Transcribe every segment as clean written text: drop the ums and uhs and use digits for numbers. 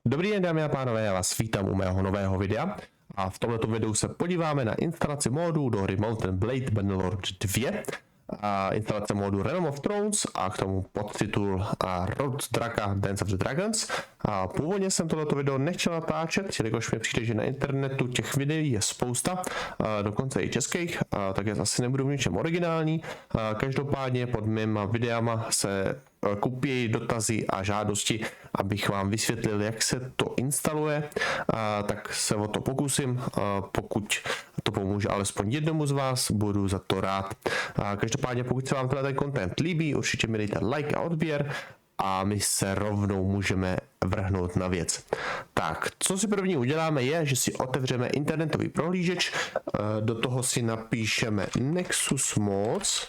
Dobrý den, dámy a pánové, já vás vítám u mého nového videa a v tomto videu se podíváme na instalaci módu do hry Mount & Blade Bannerlord 2 a instalace módu Realm of Thrones a k tomu podtitul Road Draka Dance of the Dragons. A původně jsem tohleto video nechtěl natáčet, jelikož mi přijde, že na internetu těch videí je spousta, dokonce i českých, tak já asi nebudu v ničem originální. Každopádně pod mýma videama se kupí dotazy a žádosti, abych vám vysvětlil, jak se to instaluje, tak se o to pokusím, pokud to pomůže alespoň jednomu z vás, budu za to rád. Každopádně pokud se vám ten content líbí, určitě mi dejte like a odběr a my se rovnou můžeme vrhnout na věc. Tak, co si první uděláme je, že si otevřeme internetový prohlížeč, do toho si napíšeme Nexus Mods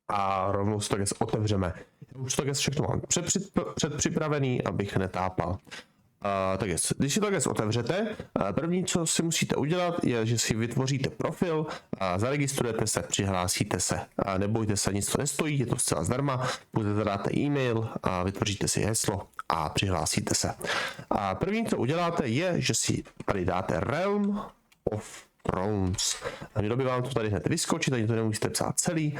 a rovnou si to otevřeme. Už to všechno mám předpřipravený, abych netápal. Tak když si to otevřete, první, co si musíte udělat, je, že si vytvoříte profil, zaregistrujete se, přihlásíte se. Nebojte se, nic to nestojí, je to zcela zdarma, budete zadáte e-mail, vytvoříte si heslo a přihlásíte se. První, co uděláte, je, že si tady dáte Realm of Thrones. A mělo by vám to tady hned vyskočit, ani to nemusíte psát celý,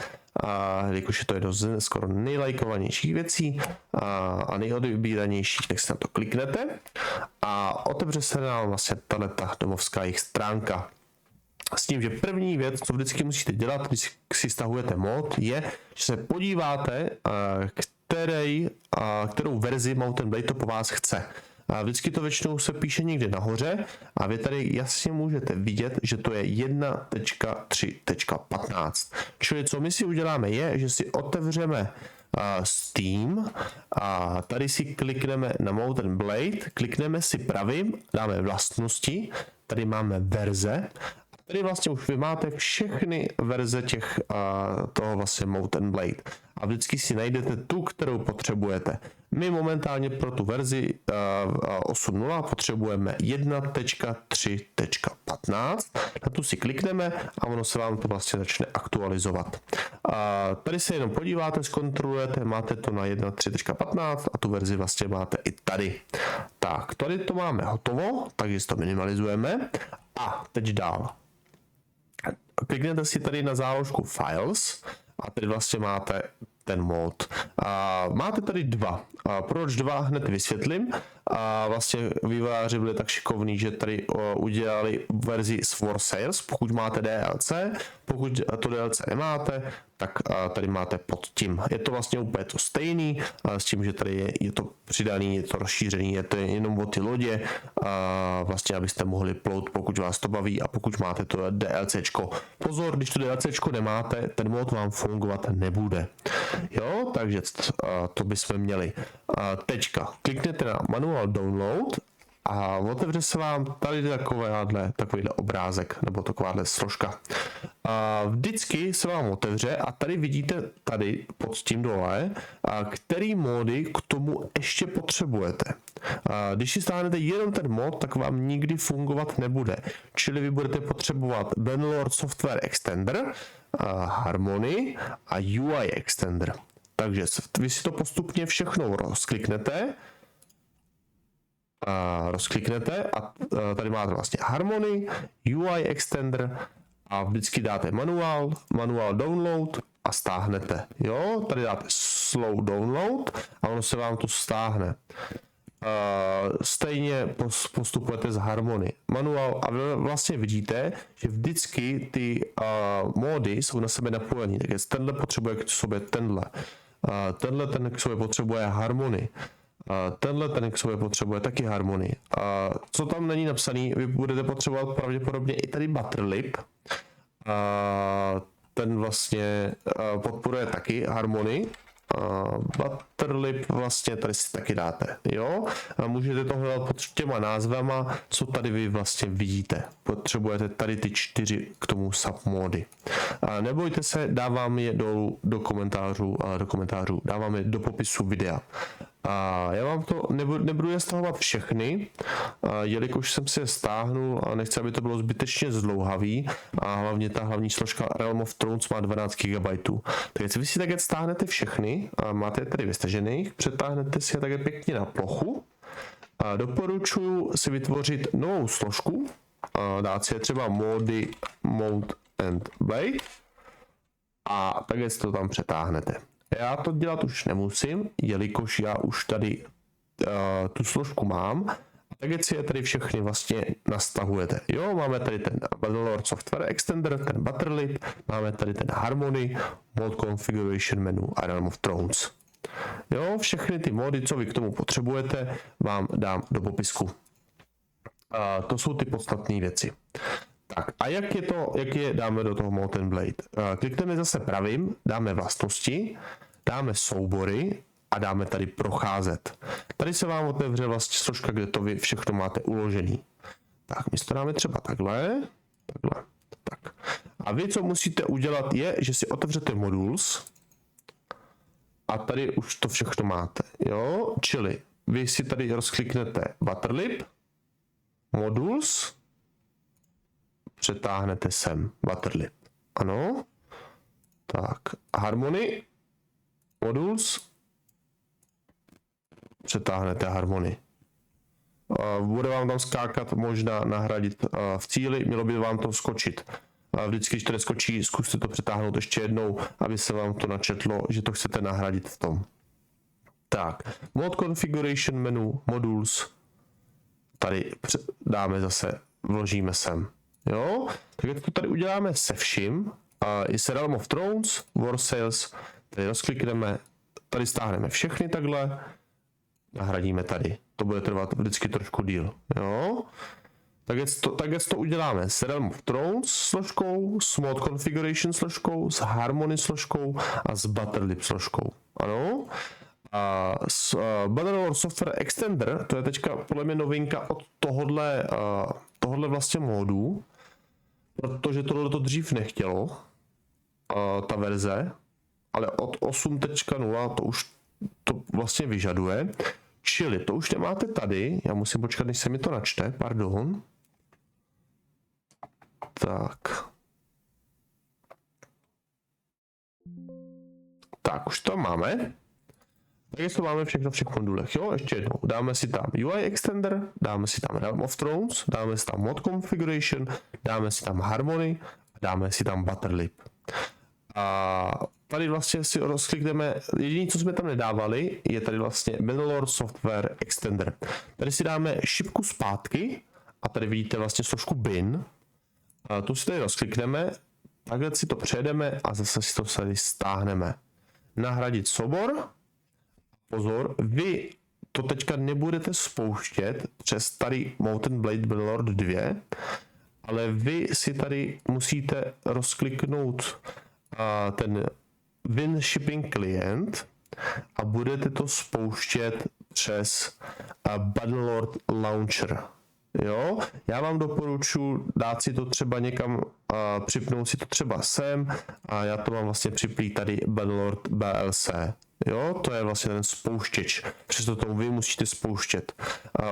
jelikož je to jedno z skoro nejlajkovanějších věcí a nejodebíranějších, tak si na to kliknete a otevře se nám vlastně tato domovská jejich stránka. S tím, že první věc, co vždycky musíte dělat, když si stahujete mod, je, že se podíváte, kterou verzi Mount & Blade to po vás chce. A vždycky to většinou se píše někde nahoře a vy tady jasně můžete vidět, že to je 1.3.15. Čili co my si uděláme je, že si otevřeme Steam a tady si klikneme na Mount & Blade, klikneme si pravým, dáme vlastnosti, tady máme verze. Tady vlastně už vy máte všechny verze toho vlastně Mount & Blade a vždycky si najdete tu, kterou potřebujete. My momentálně pro tu verzi 8.0 potřebujeme 1.3.15. Na tu si klikneme a ono se vám to vlastně začne aktualizovat. Tady se jenom podíváte, zkontrolujete, máte to na 1.3.15 a tu verzi vlastně máte i tady. Tak, tady to máme hotovo, takže to minimalizujeme a teď dál. Kliknete si tady na záložku Files a tady vlastně máte ten mod. Máte tady dva. Proč dva, hned vysvětlím. Vlastně vývojáři byli tak šikovní, že tady udělali verzi s For Sales, pokud máte DLC, pokud to DLC nemáte, tak tady máte pod tím. Je to vlastně úplně to stejný, s tím, že tady je to přidaný, je to rozšířený, je to jenom o ty lodě, vlastně abyste mohli plout, pokud vás to baví a pokud máte to DLCčko. Pozor, když to DLCčko nemáte, ten mod vám fungovat nebude. Jo, takže to bychom měli. Teďka, klikněte na Manual Download a otevře se vám tady takovýhle obrázek nebo takováhle složka. Vždycky se vám otevře a tady vidíte tady pod tím dole, který módy k tomu ještě potřebujete. Když si stáhnete jenom ten mod, tak vám nikdy fungovat nebude. Čili vy budete potřebovat Bannerlord Software Extender, Harmony a UI Extender. Takže vy si to postupně všechno rozkliknete a tady máte vlastně Harmony, UI Extender a vždycky dáte manual download a stáhnete. Jo, tady dáte slow download a ono se vám to stáhne. Stejně postupujete z Harmony manuál a vy vlastně vidíte, že vždycky ty módy jsou na sebe napojený. Tak tenhle potřebuje k sobě tenhle ten k sobě potřebuje Harmony. Ten k sobě potřebuje taky Harmony. Co tam není napsaný, vy budete potřebovat pravděpodobně i tady Butterlip. Ten vlastně podporuje taky Harmony. Butterlip vlastně tady si taky dáte, jo? A můžete to hledat pod těma názvama, co tady vy vlastně vidíte. Potřebujete tady ty 4 k tomu submody. Nebojte se, dávám je do komentářů, dávám je do popisu videa. Já vám to nebudu je stahovat všechny, jelikož jsem si je stáhnul a nechci, aby to bylo zbytečně zdlouhavý a hlavně ta hlavní složka Realm of Thrones má 12 GB. Takže vy si také stáhnete všechny, máte je tady vystažených, přetáhnete si je také pěkně na plochu Doporučuji si vytvořit novou složku, dát si je třeba mode and blade a takhle si to tam přetáhnete. Já to dělat už nemusím, jelikož já už tady tu složku mám. Takže si je tady všechny vlastně nastahujete. Jo, máme tady ten Bannerlord Software Extender, ten Butterlip, máme tady ten Harmony, Mod Configuration Menu a Realm of Thrones. Jo, všechny ty mody, co vy k tomu potřebujete, vám dám do popisku. To jsou ty podstatné věci. Tak a jak je dáme do toho Molten Blade? Klikneme zase pravým, dáme vlastnosti, dáme soubory a dáme tady procházet. Tady se vám otevře vlastně složka, kde to vy všechno máte uložený. Tak, my to dáme třeba takhle. Tak. A vy, co musíte udělat, je, že si otevřete modules a tady už to všechno máte. Jo, čili vy si tady rozkliknete Butterlip, modules, přetáhnete sem Butterlip. Ano. Tak, Harmony, modules, přetáhnete Harmony. Bude vám tam skákat, možná nahradit v cíli, mělo by vám to skočit. Vždycky, když to neskočí, zkuste to přetáhnout ještě jednou, aby se vám to načetlo, že to chcete nahradit v tom. Tak, Mod Configuration Menu, Modules, tady dáme zase, vložíme sem. Jo, takže to tady uděláme se vším, i se Realm of Thrones, War Sales, tady rozklikneme, tady stáhneme všechny takhle, nahradíme tady. To bude trvat vždycky trošku díl. Jo? Takhle to uděláme s Realm of Thrones složkou, s Mod Configuration složkou, s Harmony složkou a s Butterlip složkou. Ano? A s Bannerlord Software Extender, to je teďka podle mě novinka od tohodle vlastně módu, protože tohle to dřív nechtělo, ta verze, ale od 8.0 to už to vlastně vyžaduje. Čili to už nemáte tady, já musím počkat, než se mi to načte, pardon. Tak. Tak, už to máme. Takže to máme všechno v těch modulech, jo, ještě jednou. Dáme si tam UI Extender, dáme si tam Realm of Thrones, dáme si tam Mod Configuration, dáme si tam Harmony a dáme si tam Butterlip. A tady vlastně si rozklikneme, jediné, co jsme tam nedávali, je tady vlastně Bannerlord Software Extender. Tady si dáme šipku zpátky a tady vidíte vlastně složku bin. A tu si tady rozklikneme, takhle si to přejedeme a zase si to tady stáhneme. Nahradit soubor. Pozor, vy to teďka nebudete spouštět přes tady Molten Blade Bannerlord 2, ale vy si tady musíte rozkliknout ten Win Shipping Client a budete to spouštět přes Bannerlord Launcher. Jo, já vám doporučuji dát si to třeba někam, připnout si to třeba sem a já to mám vlastně připlý tady Bannerlord BLC. Jo, to je vlastně ten spouštěč, přesto tomu vy musíte spouštět.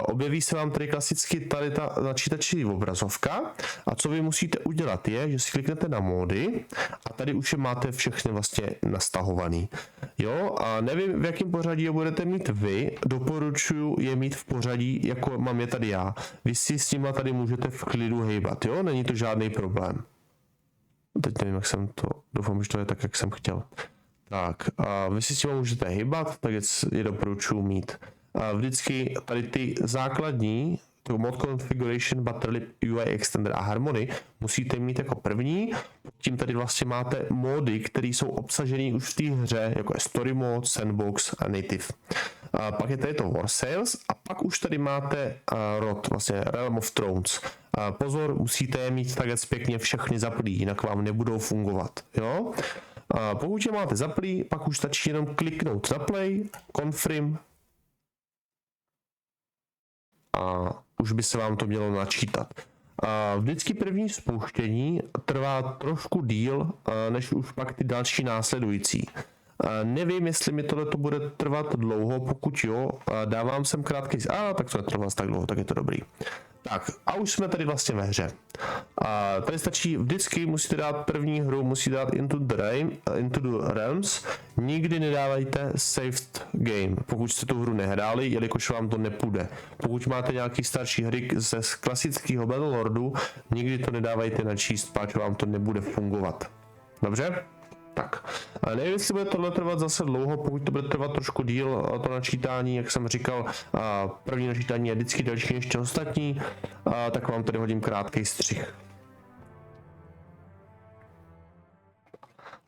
Objeví se vám tady klasicky tady ta načítačí obrazovka a co vy musíte udělat je, že si kliknete na módy a tady už je máte všechny vlastně nastahovaný. Jo, a nevím, v jakém pořadí je budete mít vy, doporučuji je mít v pořadí, jako mám je tady já. Vy si s nima tady můžete v klidu hejbat, jo, není to žádný problém. Teď nevím, jak jsem to, doufám, že to je tak, jak jsem chtěl. Tak, a vy si s tím můžete hýbat, tak je doporučuji mít. A vždycky tady ty základní, to Mod Configuration, Butterlip, UI Extender a Harmony musíte mít jako první. Tím tady vlastně máte módy, které jsou obsažené už v té hře, jako je Story Mode, Sandbox a Native. A pak je tady to War Sales a pak už tady máte rod, vlastně Realm of Thrones. Pozor, musíte je mít takhle pěkně všechny zaplý, jinak vám nebudou fungovat. Jo? A pokud je máte zaplý, pak už stačí jenom kliknout na play, confirm a už by se vám to mělo načítat. A vždycky první spouštění trvá trošku díl, než už pak ty další následující. Nevím, jestli mi tohle bude trvat dlouho, pokud jo, dávám sem krátký, tak to netrvá tak dlouho, tak je to dobrý. Tak a už jsme tady vlastně ve hře. A tady stačí, vždycky musíte dát první hru, musíte dát Into the Realms. Nikdy nedávajte saved game, pokud jste tu hru nehráli, jelikož vám to nepůjde. Pokud máte nějaký starší hry ze klasického Battlelordu, nikdy to nedávajte načíst, páč vám to nebude fungovat. Dobře? Tak. A nevím, jestli bude tohle trvat zase dlouho, pokud to bude trvat trošku díl, to načítání, jak jsem říkal, první načítání je vždycky delší než ostatní, tak vám tady hodím krátký střih.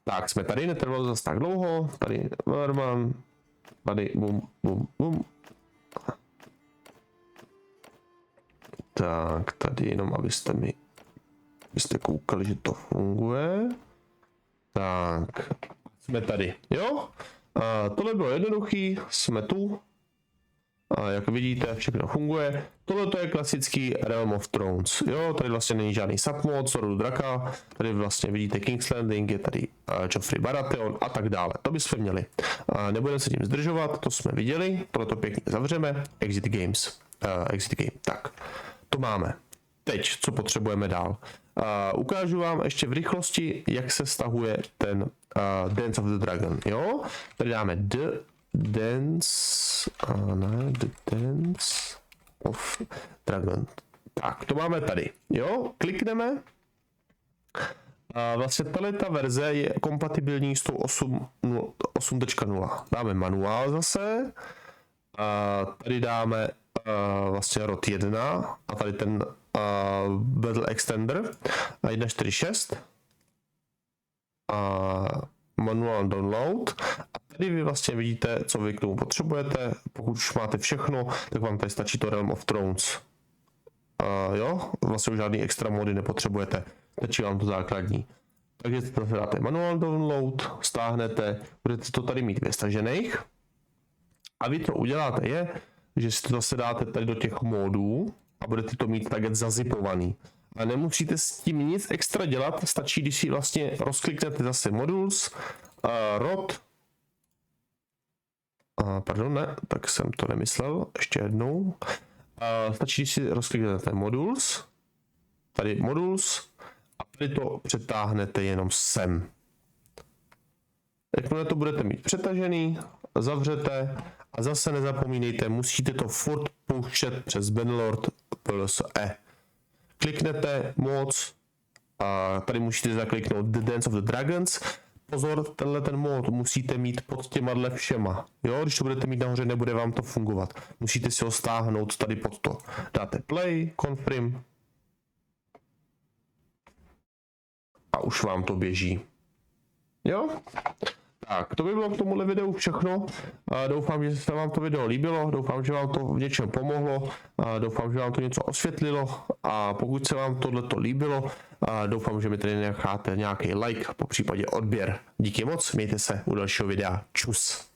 Tak, jsme tady, netrvalo zase tak dlouho, tady Werman, tady bum, bum, bum. Tak, tady jenom abyste koukali, že to funguje. Tak, jsme tady, jo? Tohle bylo jednoduchý, jsme tu. Jak vidíte, všechno funguje. Tohle to je klasický Realm of Thrones, jo? Tady vlastně není žádný submod, Sword Draka. Tady vlastně vidíte King's Landing, je tady Joffrey Baratheon a tak dále. To bychom měli. Nebudeme se tím zdržovat, to jsme viděli. Tohle to pěkně zavřeme. Exit Games. Exit Game. Tak, to máme. Teď, co potřebujeme dál. Ukážu vám ještě v rychlosti, jak se stahuje ten Dance of the Dragon, jo? Tady dáme The Dance of Dragon. Tak, to máme tady, jo? Klikneme. Vlastně tato verze je kompatibilní s tou 8.0. Dáme manuál zase. Tady dáme vlastně rod 1 a tady ten Battle Extender 1.4.6 manual download a tady vy vlastně vidíte, co vy k tomu potřebujete. Pokud už máte všechno, tak vám tady stačí to Realm of Thrones. Jo, vlastně už žádný extra mody nepotřebujete, stačí vám to základní. Takže si to dáte manual download, stáhnete, budete to tady mít vystažených a vy co uděláte je, že si to zase dáte tady do těch módů a budete to mít tak zazipovaný. A nemusíte s tím nic extra dělat, stačí, když si vlastně rozkliknete zase modules, rod, pardon, ne, tak jsem to nemyslel, ještě jednou. Stačí, když si rozkliknete modules, tady modules a tady to přetáhnete jenom sem. Jakmile to budete mít přetažený, zavřete a zase nezapomínejte, musíte to furt pouštět přes Bannerlord +E. Kliknete moc a tady musíte zakliknout The Dance of the Dragons. Pozor, tenhle ten mod musíte mít pod těma všema. Jo, když to budete mít nahoře, nebude vám to fungovat. Musíte si ho stáhnout tady pod to. Dáte play, confirm a už vám to běží. Jo? Tak, to by bylo k tomuhle videu všechno. Doufám, že se vám to video líbilo, doufám, že vám to v něčem pomohlo, doufám, že vám to něco osvětlilo a pokud se vám tohleto líbilo, doufám, že mi tady necháte nějaký like, popřípadě odběr. Díky moc, mějte se u dalšího videa. Čus.